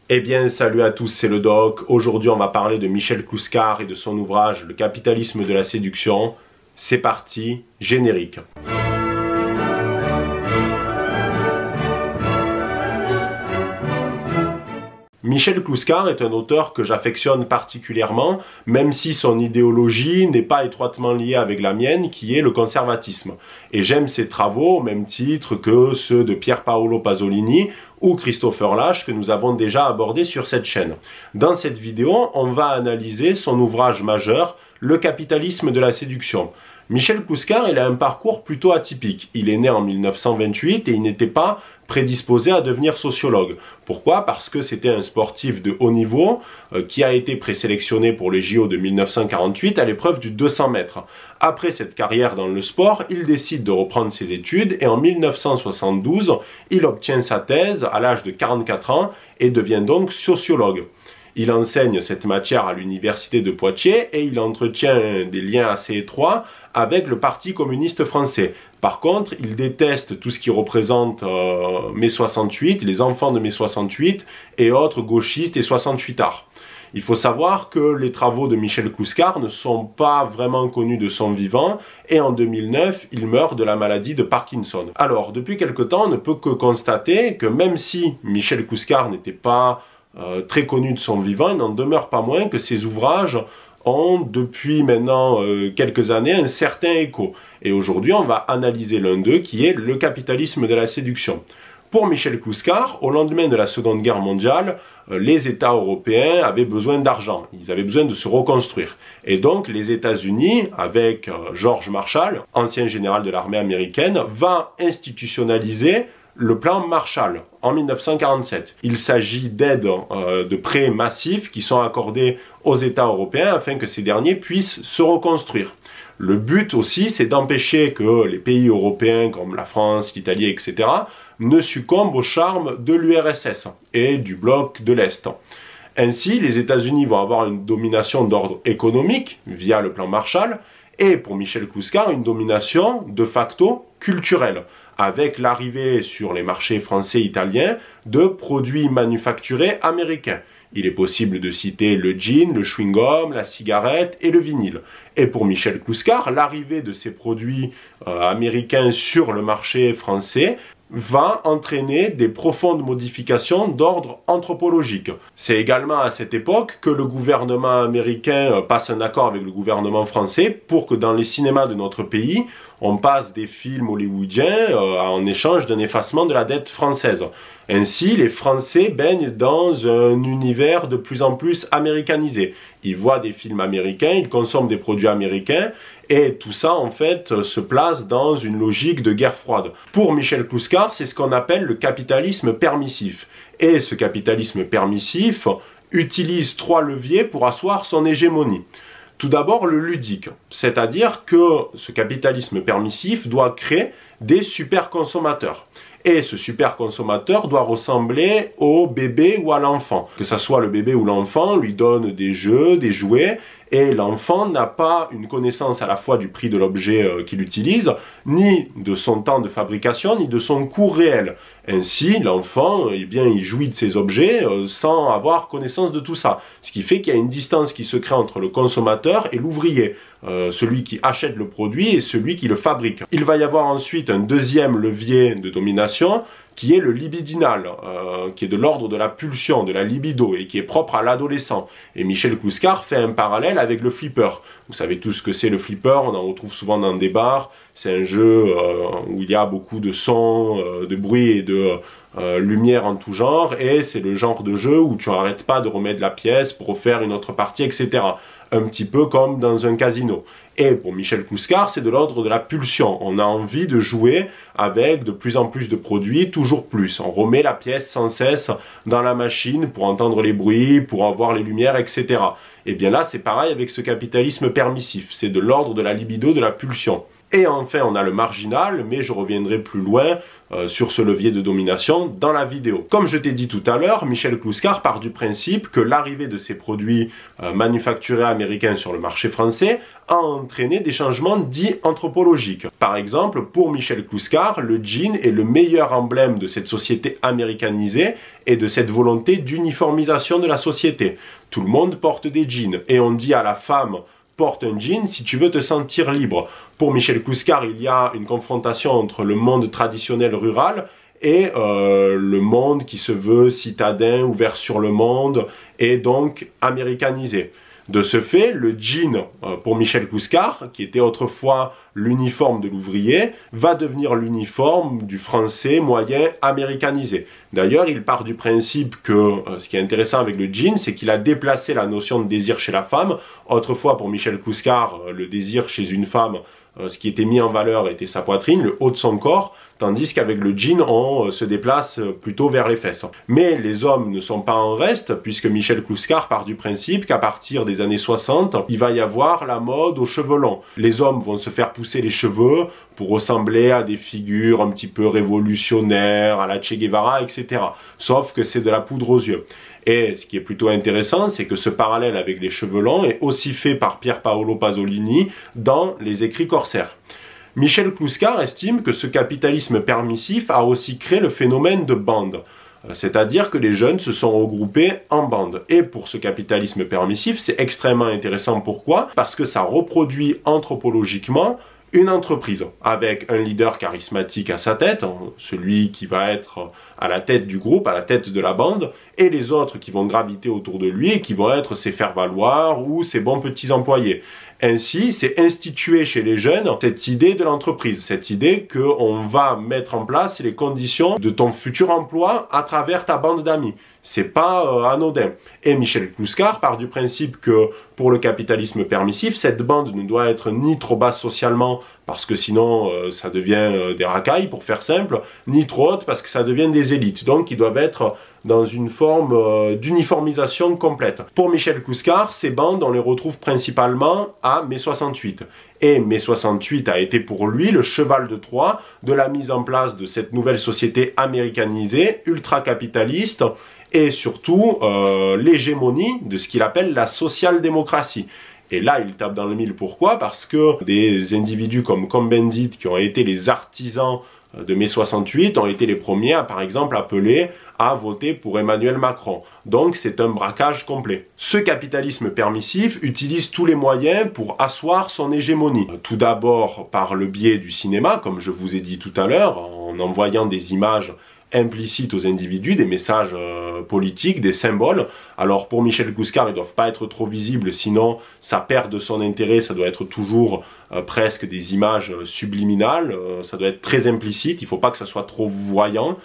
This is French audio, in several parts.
Eh bien, salut à tous, c'est le Doc. Aujourd'hui, on va parler de Michel Clouscar et de son ouvrage Le capitalisme de la séduction. C'est parti, générique. Michel Clouscar est un auteur que j'affectionne particulièrement, même si son idéologie n'est pas étroitement liée avec la mienne, qui est le conservatisme. Et j'aime ses travaux au même titre que ceux de Pier Paolo Pasolini ou Christopher Lasch que nous avons déjà abordés sur cette chaîne. Dans cette vidéo, on va analyser son ouvrage majeur, Le capitalisme de la séduction. Michel Clouscar, il a un parcours plutôt atypique. Il est né en 1928 et il n'était pas prédisposé à devenir sociologue. Pourquoi? Parce que c'était un sportif de haut niveau qui a été présélectionné pour les JO de 1948 à l'épreuve du 200 mètres. Après cette carrière dans le sport, il décide de reprendre ses études et en 1972, il obtient sa thèse à l'âge de 44 ans et devient donc sociologue. Il enseigne cette matière à l'université de Poitiers et il entretient des liens assez étroits avec le Parti communiste français. Par contre, il déteste tout ce qui représente mai 68, les enfants de mai 68 et autres gauchistes et 68ards. Il faut savoir que les travaux de Michel Clouscar ne sont pas vraiment connus de son vivant et en 2009, il meurt de la maladie de Parkinson. Alors, depuis quelque temps, on ne peut que constater que même si Michel Clouscar n'était pas très connu de son vivant, il n'en demeure pas moins que ses ouvrages ont depuis maintenant quelques années un certain écho. Et aujourd'hui, on va analyser l'un d'eux qui est Le capitalisme de la séduction. Pour Michel Clouscar, au lendemain de la Seconde Guerre mondiale, les États européens avaient besoin d'argent, ils avaient besoin de se reconstruire. Et donc les États-Unis, avec George Marshall, ancien général de l'armée américaine, va institutionnaliser le plan Marshall en 1947. Il s'agit d'aides de prêts massifs qui sont accordés aux États européens afin que ces derniers puissent se reconstruire. Le but aussi, c'est d'empêcher que les pays européens comme la France, l'Italie, etc. ne succombent au charme de l'URSS et du bloc de l'Est. Ainsi, les États-Unis vont avoir une domination d'ordre économique via le plan Marshall et pour Michel Clouscar, une domination de facto culturelle, avec l'arrivée sur les marchés français et italiens de produits manufacturés américains. Il est possible de citer le jean, le chewing-gum, la cigarette et le vinyle. Et pour Michel Clouscar, l'arrivée de ces produits américains sur le marché français va entraîner des profondes modifications d'ordre anthropologique. C'est également à cette époque que le gouvernement américain passe un accord avec le gouvernement français pour que dans les cinémas de notre pays, on passe des films hollywoodiens en échange d'un effacement de la dette française. Ainsi, les Français baignent dans un univers de plus en plus américanisé. Ils voient des films américains, ils consomment des produits américains, et tout ça, en fait, se place dans une logique de guerre froide. Pour Michel Clouscar, c'est ce qu'on appelle le capitalisme permissif. Et ce capitalisme permissif utilise trois leviers pour asseoir son hégémonie. Tout d'abord, le ludique, c'est-à-dire que ce capitalisme permissif doit créer des super consommateurs. Et ce super consommateur doit ressembler au bébé ou à l'enfant. Que ce soit le bébé ou l'enfant, lui donne des jeux, des jouets, et l'enfant n'a pas une connaissance à la fois du prix de l'objet qu'il utilise, ni de son temps de fabrication, ni de son coût réel. Ainsi, l'enfant, eh bien, il jouit de ces objets sans avoir connaissance de tout ça. Ce qui fait qu'il y a une distance qui se crée entre le consommateur et l'ouvrier, celui qui achète le produit et celui qui le fabrique. Il va y avoir ensuite un deuxième levier de domination, qui est le libidinal, qui est de l'ordre de la pulsion, de la libido, et qui est propre à l'adolescent. Et Michel Clouscar fait un parallèle avec le flipper. Vous savez tous ce que c'est le flipper, on en retrouve souvent dans des bars. C'est un jeu où il y a beaucoup de sons, de bruit et de lumière en tout genre, et c'est le genre de jeu où tu n'arrêtes pas de remettre la pièce pour refaire une autre partie, etc. Un petit peu comme dans un casino. Et pour Michel Clouscar, c'est de l'ordre de la pulsion. On a envie de jouer avec de plus en plus de produits, toujours plus. On remet la pièce sans cesse dans la machine pour entendre les bruits, pour avoir les lumières, etc. Et bien là, c'est pareil avec ce capitalisme permissif. C'est de l'ordre de la libido, de la pulsion. Et enfin, on a le marginal, mais je reviendrai plus loin sur ce levier de domination dans la vidéo. Comme je t'ai dit tout à l'heure, Michel Clouscar part du principe que l'arrivée de ces produits manufacturés américains sur le marché français a entraîné des changements dits anthropologiques. Par exemple, pour Michel Clouscar, le jean est le meilleur emblème de cette société américanisée et de cette volonté d'uniformisation de la société. Tout le monde porte des jeans et on dit à la femme: porte un jean si tu veux te sentir libre. Pour Michel Clouscar, il y a une confrontation entre le monde traditionnel rural et le monde qui se veut citadin, ouvert sur le monde et donc américanisé. De ce fait, le jean, pour Michel Clouscar, qui était autrefois l'uniforme de l'ouvrier, va devenir l'uniforme du français moyen américanisé. D'ailleurs, il part du principe que ce qui est intéressant avec le jean, c'est qu'il a déplacé la notion de désir chez la femme. Autrefois, pour Michel Clouscar, le désir chez une femme, ce qui était mis en valeur était sa poitrine, le haut de son corps, tandis qu'avec le jean, on se déplace plutôt vers les fesses. Mais les hommes ne sont pas en reste, puisque Michel Clouscar part du principe qu'à partir des années 60, il va y avoir la mode aux cheveux longs. Les hommes vont se faire pousser les cheveux pour ressembler à des figures un petit peu révolutionnaires, à la Che Guevara, etc. Sauf que c'est de la poudre aux yeux. Et ce qui est plutôt intéressant, c'est que ce parallèle avec les cheveux longs est aussi fait par Pier Paolo Pasolini dans Les Écrits corsaires. Michel Clouscar estime que ce capitalisme permissif a aussi créé le phénomène de bande. C'est-à-dire que les jeunes se sont regroupés en bande. Et pour ce capitalisme permissif, c'est extrêmement intéressant. Pourquoi? Parce que ça reproduit anthropologiquement une entreprise avec un leader charismatique à sa tête, celui qui va être à la tête du groupe, à la tête de la bande, et les autres qui vont graviter autour de lui et qui vont être ses faire-valoir ou ses bons petits employés. Ainsi, c'est institué chez les jeunes cette idée de l'entreprise, cette idée qu'on va mettre en place les conditions de ton futur emploi à travers ta bande d'amis. C'est pas anodin. Et Michel Clouscar part du principe que pour le capitalisme permissif, cette bande ne doit être ni trop basse socialement, parce que sinon ça devient des racailles, pour faire simple, ni trop haute, parce que ça devient des élites. Donc ils doivent être dans une forme d'uniformisation complète. Pour Michel Clouscar, ces bandes, on les retrouve principalement à mai 68. Et mai 68 a été pour lui le cheval de Troie de la mise en place de cette nouvelle société américanisée, ultra-capitaliste, et surtout l'hégémonie de ce qu'il appelle la social-démocratie. Et là, il tape dans le mille. Pourquoi? Parce que des individus comme Cohn-Bendit, qui ont été les artisans de mai 68, ont été les premiers à, par exemple, appeler à voter pour Emmanuel Macron. Donc, c'est un braquage complet. Ce capitalisme permissif utilise tous les moyens pour asseoir son hégémonie. Tout d'abord par le biais du cinéma, comme je vous ai dit tout à l'heure, en envoyant des images implicites aux individus, des messages politiques, des symboles. Alors pour Michel Clouscar, ils ne doivent pas être trop visibles, sinon ça perd de son intérêt, ça doit être toujours presque des images subliminales, ça doit être très implicite, il ne faut pas que ça soit trop voyant,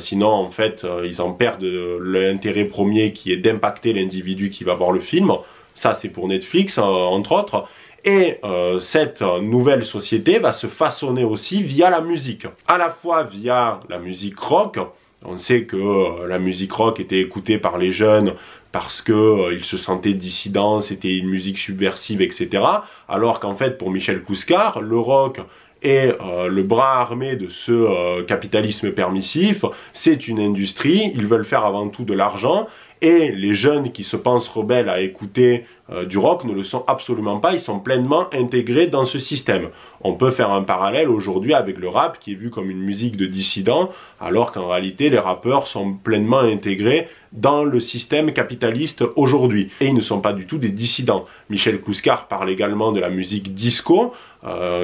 sinon en fait ils en perdent l'intérêt premier qui est d'impacter l'individu qui va voir le film. Ça c'est pour Netflix entre autres. Et cette nouvelle société va se façonner aussi via la musique. À la fois via la musique rock. On sait que la musique rock était écoutée par les jeunes parce qu'ils se sentaient dissidents, c'était une musique subversive, etc. Alors qu'en fait, pour Michel Clouscar, le rock et le bras armé de ce capitalisme permissif, c'est une industrie, ils veulent faire avant tout de l'argent. Et les jeunes qui se pensent rebelles à écouter du rock ne le sont absolument pas, ils sont pleinement intégrés dans ce système. On peut faire un parallèle aujourd'hui avec le rap qui est vu comme une musique de dissidents, alors qu'en réalité les rappeurs sont pleinement intégrés dans le système capitaliste aujourd'hui. Et ils ne sont pas du tout des dissidents. Michel Clouscar parle également de la musique disco,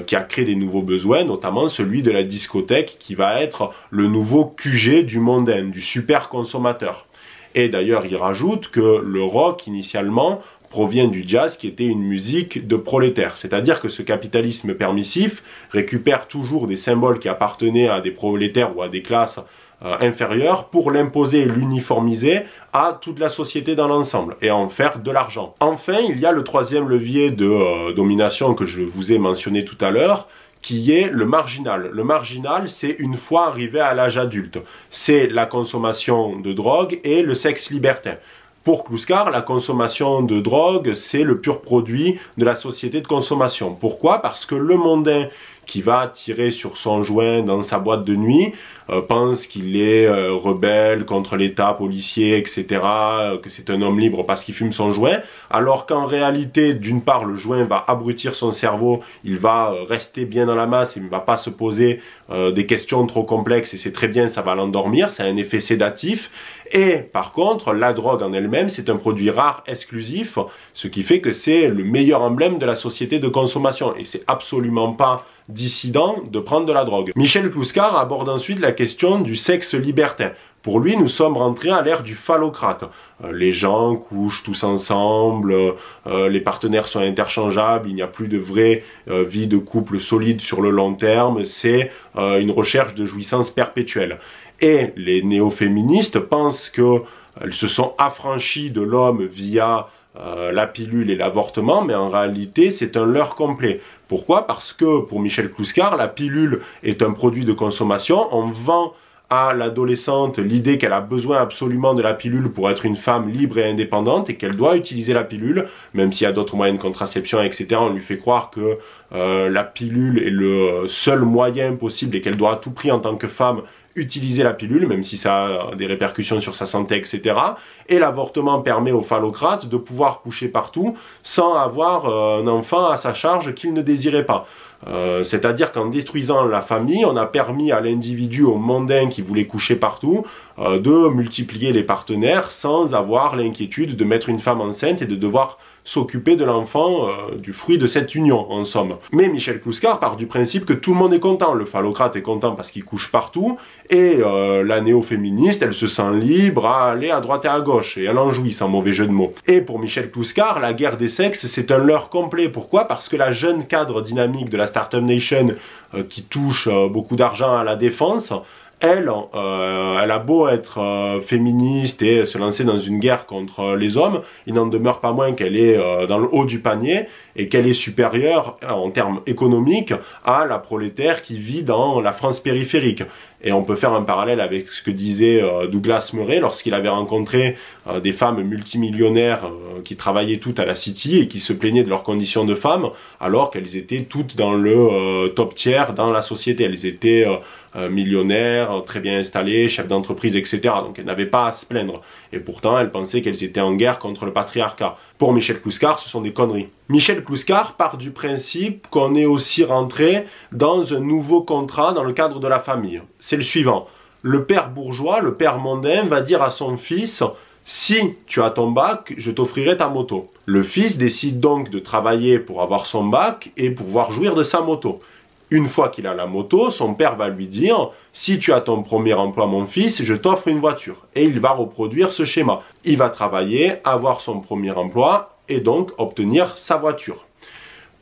qui a créé des nouveaux besoins, notamment celui de la discothèque qui va être le nouveau QG du mondain, du super consommateur. Et d'ailleurs, il rajoute que le rock, initialement, provient du jazz qui était une musique de prolétaires. C'est-à-dire que ce capitalisme permissif récupère toujours des symboles qui appartenaient à des prolétaires ou à des classes inférieures pour l'imposer et l'uniformiser à toute la société dans l'ensemble et en faire de l'argent. Enfin, il y a le troisième levier de domination que je vous ai mentionné tout à l'heure, qui est le marginal. Le marginal, c'est une fois arrivé à l'âge adulte. C'est la consommation de drogue et le sexe libertin. Pour Clouscar, la consommation de drogue, c'est le pur produit de la société de consommation. Pourquoi? Parce que le mondain qui va tirer sur son joint dans sa boîte de nuit, pense qu'il est rebelle contre l'État, policier, etc., que c'est un homme libre parce qu'il fume son joint, alors qu'en réalité, d'une part, le joint va abrutir son cerveau, il va rester bien dans la masse, il ne va pas se poser des questions trop complexes, et c'est très bien, ça va l'endormir, ça a un effet sédatif. Et par contre, la drogue en elle-même, c'est un produit rare, exclusif, ce qui fait que c'est le meilleur emblème de la société de consommation, et c'est absolument pas dissident de prendre de la drogue. Michel Clouscar aborde ensuite la question du sexe libertin. Pour lui, nous sommes rentrés à l'ère du phallocrate. Les gens couchent tous ensemble, les partenaires sont interchangeables, il n'y a plus de vraie vie de couple solide sur le long terme, c'est une recherche de jouissance perpétuelle. Et les néo-féministes pensent qu'elles se sont affranchies de l'homme via la pilule et l'avortement, mais en réalité c'est un leurre complet. Pourquoi? Parce que pour Michel Clouscar, la pilule est un produit de consommation. On vend à l'adolescente l'idée qu'elle a besoin absolument de la pilule pour être une femme libre et indépendante et qu'elle doit utiliser la pilule, même s'il y a d'autres moyens de contraception, etc. On lui fait croire que la pilule est le seul moyen possible et qu'elle doit à tout prix en tant que femme utiliser la pilule, même si ça a des répercussions sur sa santé, etc. Et l'avortement permet aux phallocrates de pouvoir coucher partout sans avoir un enfant à sa charge qu'il ne désirait pas. C'est-à-dire qu'en détruisant la famille, on a permis à l'individu, au mondain qui voulait coucher partout, de multiplier les partenaires sans avoir l'inquiétude de mettre une femme enceinte et de devoir s'occuper de l'enfant, du fruit de cette union, en somme. Mais Michel Clouscar part du principe que tout le monde est content. Le phallocrate est content parce qu'il couche partout, et la néo-féministe, elle se sent libre à aller à droite et à gauche, et elle en jouit, sans mauvais jeu de mots. Et pour Michel Clouscar, la guerre des sexes, c'est un leurre complet. Pourquoi? Parce que la jeune cadre dynamique de la Startup Nation, qui touche beaucoup d'argent à la défense, elle a beau être féministe et se lancer dans une guerre contre les hommes, il n'en demeure pas moins qu'elle est dans le haut du panier et qu'elle est supérieure en termes économiques à la prolétaire qui vit dans la France périphérique. Et on peut faire un parallèle avec ce que disait Douglas Murray lorsqu'il avait rencontré des femmes multimillionnaires qui travaillaient toutes à la City et qui se plaignaient de leurs conditions de femmes alors qu'elles étaient toutes dans le top tier dans la société. Elles étaient millionnaires, très bien installées, chefs d'entreprise, etc. Donc elles n'avaient pas à se plaindre. Et pourtant, elles pensaient qu'elles étaient en guerre contre le patriarcat. Pour Michel Clouscar, ce sont des conneries. Michel Clouscar part du principe qu'on est aussi rentré dans un nouveau contrat dans le cadre de la famille. C'est le suivant. Le père bourgeois, le père mondain, va dire à son fils « Si tu as ton bac, je t'offrirai ta moto ». Le fils décide donc de travailler pour avoir son bac et pouvoir jouir de sa moto. Une fois qu'il a la moto, son père va lui dire « Si tu as ton premier emploi, mon fils, je t'offre une voiture ». Et il va reproduire ce schéma. Il va travailler, avoir son premier emploi et donc obtenir sa voiture.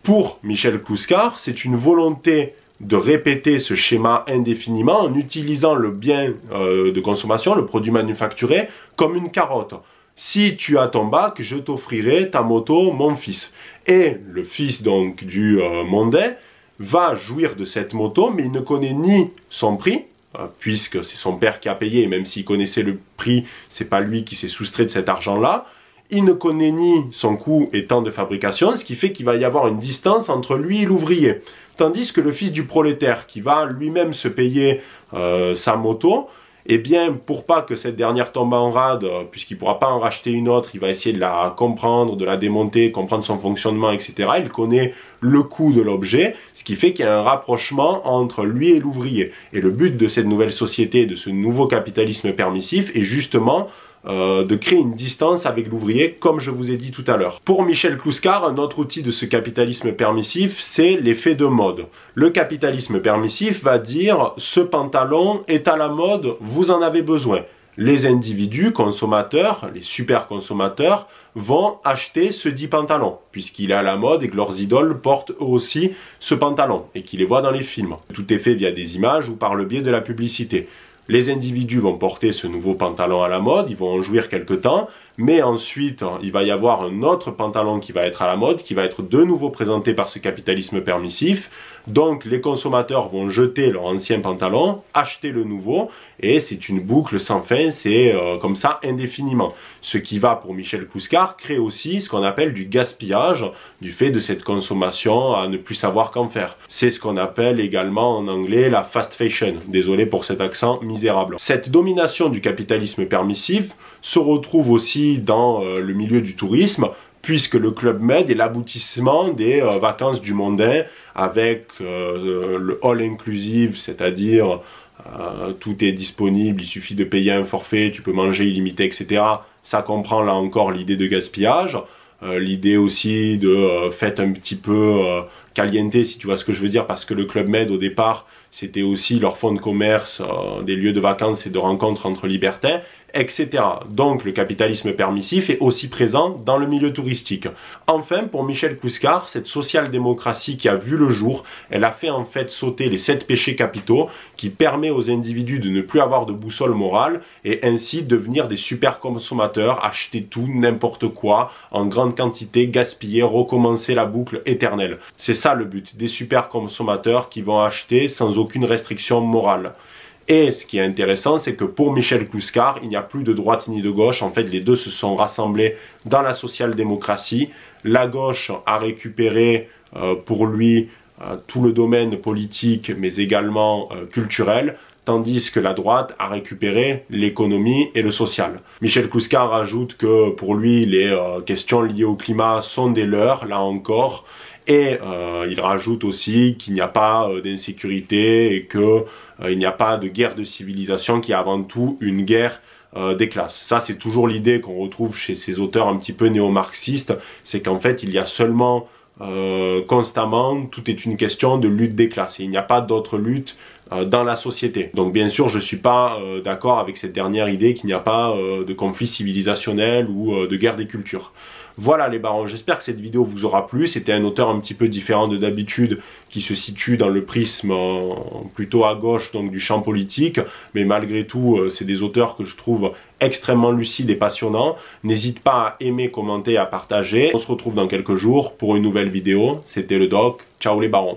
Pour Michel Clouscar, c'est une volonté de répéter ce schéma indéfiniment en utilisant le bien de consommation, le produit manufacturé, comme une carotte. Si tu as ton bac, je t'offrirai ta moto, mon fils. Et le fils donc du mondain va jouir de cette moto, mais il ne connaît ni son prix, puisque c'est son père qui a payé, et même s'il connaissait le prix, c'est pas lui qui s'est soustrait de cet argent-là. Il ne connaît ni son coût et temps de fabrication, ce qui fait qu'il va y avoir une distance entre lui et l'ouvrier. Tandis que le fils du prolétaire, qui va lui-même se payer sa moto, eh bien, pour pas que cette dernière tombe en rade, puisqu'il ne pourra pas en racheter une autre, il va essayer de la comprendre, de la démonter, comprendre son fonctionnement, etc. Il connaît le coût de l'objet, ce qui fait qu'il y a un rapprochement entre lui et l'ouvrier. Et le but de cette nouvelle société, de ce nouveau capitalisme permissif, est justement de créer une distance avec l'ouvrier, comme je vous ai dit tout à l'heure. Pour Michel Clouscar, un autre outil de ce capitalisme permissif, c'est l'effet de mode. Le capitalisme permissif va dire « ce pantalon est à la mode, vous en avez besoin ». Les individus consommateurs, les super consommateurs, vont acheter ce dit pantalon, puisqu'il est à la mode et que leurs idoles portent eux aussi ce pantalon, et qu'ils les voient dans les films. Tout est fait via des images ou par le biais de la publicité. Les individus vont porter ce nouveau pantalon à la mode, ils vont en jouir quelque temps, mais ensuite il va y avoir un autre pantalon qui va être à la mode, qui va être de nouveau présenté par ce capitalisme permissif, Donc les consommateurs vont jeter leur ancien pantalon, acheter le nouveau, et c'est une boucle sans fin, c'est comme ça indéfiniment. Ce qui va, pour Michel Clouscar, créer aussi ce qu'on appelle du gaspillage, du fait de cette consommation à ne plus savoir qu'en faire. C'est ce qu'on appelle également en anglais la fast fashion. Désolé pour cet accent misérable. Cette domination du capitalisme permissif se retrouve aussi dans le milieu du tourisme, puisque le Club Med est l'aboutissement des vacances du mondain, avec le all inclusive, c'est-à-dire tout est disponible, il suffit de payer un forfait, tu peux manger illimité, etc. Ça comprend là encore l'idée de gaspillage, l'idée aussi de fête un petit peu caliente, si tu vois ce que je veux dire, parce que le Club Med au départ c'était aussi leur fonds de commerce, des lieux de vacances et de rencontres entre libertins, etc. Donc le capitalisme permissif est aussi présent dans le milieu touristique. Enfin, pour Michel Clouscar, cette social-démocratie qui a vu le jour, elle a fait en fait sauter les 7 péchés capitaux qui permet aux individus de ne plus avoir de boussole morale et ainsi devenir des super consommateurs, acheter tout, n'importe quoi, en grande quantité, gaspiller, recommencer la boucle éternelle. C'est ça le but, des super consommateurs qui vont acheter sans aucune restriction morale. Et ce qui est intéressant, c'est que pour Michel Clouscar, il n'y a plus de droite ni de gauche. En fait, les deux se sont rassemblés dans la social-démocratie. La gauche a récupéré pour lui tout le domaine politique, mais également culturel, tandis que la droite a récupéré l'économie et le social. Michel Clouscar ajoute que pour lui, les questions liées au climat sont des leurs, là encore. Et il rajoute aussi qu'il n'y a pas d'insécurité et qu'il n'y a pas de guerre de civilisation, qui est avant tout une guerre des classes. Ça, c'est toujours l'idée qu'on retrouve chez ces auteurs un petit peu néo-marxistes, c'est qu'en fait, il y a seulement constamment, tout est une question de lutte des classes. Et il n'y a pas d'autre lutte dans la société. Donc bien sûr, je suis pas d'accord avec cette dernière idée qu'il n'y a pas de conflit civilisationnel ou de guerre des cultures. Voilà les barons, j'espère que cette vidéo vous aura plu. C'était un auteur un petit peu différent de d'habitude, qui se situe dans le prisme plutôt à gauche, donc du champ politique, mais malgré tout, c'est des auteurs que je trouve extrêmement lucides et passionnants. N'hésite pas à aimer, commenter, à partager. On se retrouve dans quelques jours pour une nouvelle vidéo. C'était le Doc, ciao les barons.